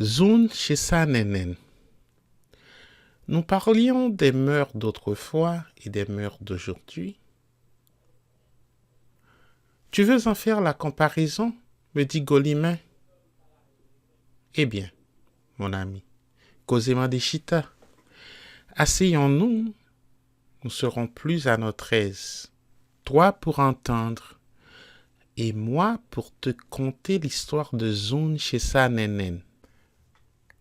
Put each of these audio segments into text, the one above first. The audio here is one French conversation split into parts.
Zun Chesanenen. Nous parlions des mœurs d'autrefois et des mœurs d'aujourd'hui. Tu veux en faire la comparaison, me dit Golimin. Eh bien, mon ami, causez-moi des chita. Asseyons-nous, nous serons plus à notre aise. Toi pour entendre, et moi pour te conter l'histoire de Zun Chesanenen.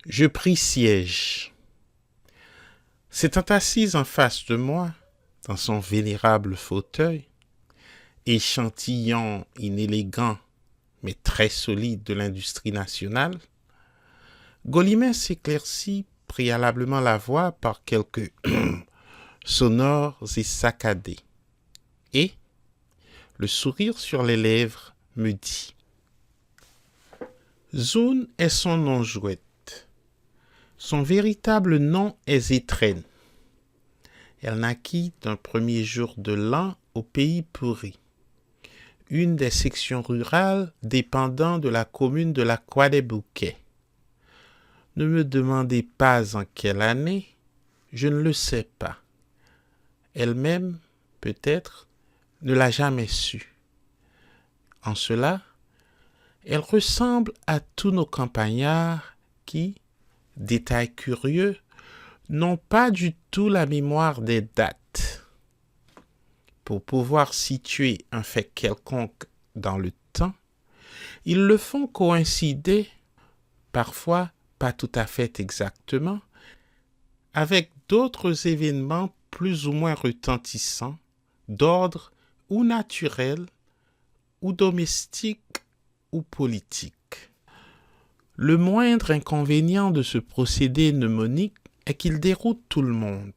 Je pris siège. S'étant assise en face de moi, dans son vénérable fauteuil, échantillon inélégant mais très solide de l'industrie nationale, Golimin s'éclaircit préalablement la voix par quelques sonores et saccadés. Et, le sourire sur les lèvres, me dit « Zun est son nom jouette. Son véritable nom est Zétrène. Elle naquit d'un premier jour de l'an au pays pourri, une des sections rurales dépendant de la commune de la Croix des Bouquets. Ne me demandez pas en quelle année, je ne le sais pas. Elle-même, peut-être, ne l'a jamais su. En cela, elle ressemble à tous nos campagnards qui, détail curieux, n'ont pas du tout la mémoire des dates. Pour pouvoir situer un fait quelconque dans le temps, ils le font coïncider, parfois pas tout à fait exactement, avec d'autres événements plus ou moins retentissants, d'ordre ou naturel, ou domestique, ou politique. Le moindre inconvénient de ce procédé mnémonique est qu'il déroute tout le monde,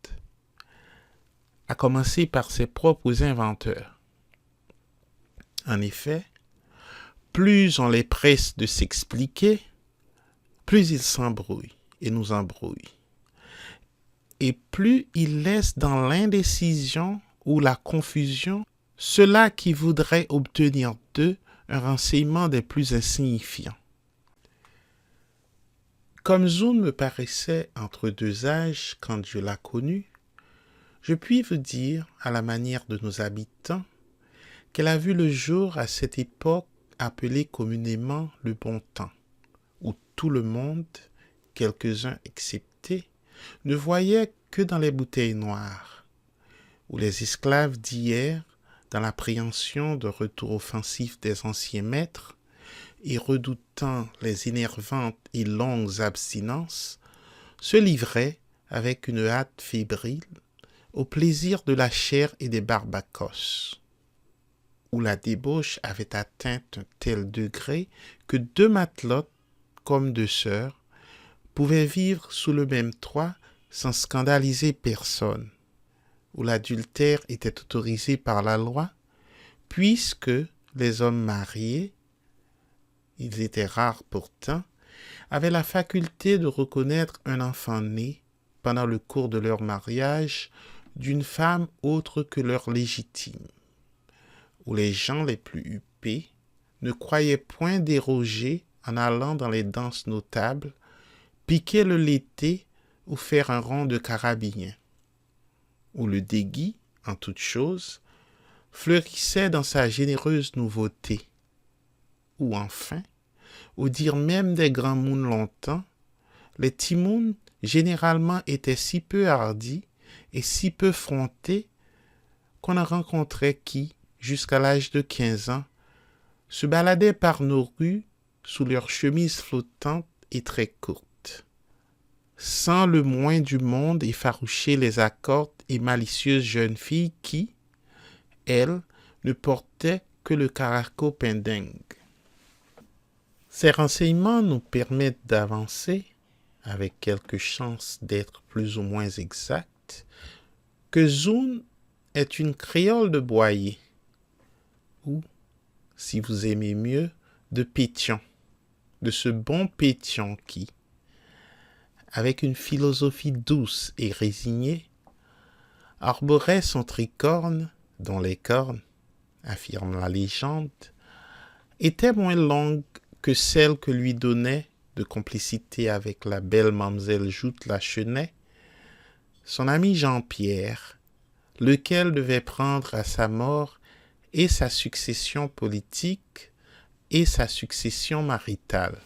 à commencer par ses propres inventeurs. En effet, plus on les presse de s'expliquer, plus ils s'embrouillent et nous embrouillent. Et plus ils laissent dans l'indécision ou la confusion ceux-là qui voudraient obtenir d'eux un renseignement des plus insignifiants. Comme Zun me paraissait entre deux âges quand je la connus, je puis vous dire, à la manière de nos habitants, qu'elle a vu le jour à cette époque appelée communément le bon temps, où tout le monde, quelques-uns exceptés, ne voyait que dans les bouteilles noires, où les esclaves d'hier, dans l'appréhension d'un retour offensif des anciens maîtres, et redoutant les énervantes et longues abstinences, se livraient, avec une hâte fébrile, au plaisir de la chair et des barbacos, où la débauche avait atteint un tel degré que deux matelotes, comme deux sœurs, pouvaient vivre sous le même toit sans scandaliser personne, où l'adultère était autorisé par la loi, puisque les hommes mariés, ils étaient rares pourtant, avaient la faculté de reconnaître un enfant né, pendant le cours de leur mariage, d'une femme autre que leur légitime, où les gens les plus huppés ne croyaient point déroger en allant dans les danses notables, piquer le lété ou faire un rond de carabinier, où le déguis, en toute chose, fleurissait dans sa généreuse nouveauté, où enfin, au dire même des grands mouns longtemps, les timouns généralement étaient si peu hardis et si peu frontés qu'on en rencontrait qui, jusqu'à l'âge de 15 ans, se baladaient par nos rues sous leurs chemises flottantes et très courtes, sans le moins du monde effaroucher les accortes et malicieuses jeunes filles qui, elles, ne portaient que le caraco pendeng. Ces renseignements nous permettent d'avancer, avec quelque chance d'être plus ou moins exacts, que Zun est une créole de Boyer, ou, si vous aimez mieux, de Pétion, de ce bon Pétion qui, avec une philosophie douce et résignée, arborait son tricorne, dont les cornes, affirme la légende, étaient moins longues que celles que lui donnait, de complicité avec la belle mamselle Joute Lachenay, son ami Jean-Pierre, lequel devait prendre à sa mort et sa succession politique et sa succession maritale.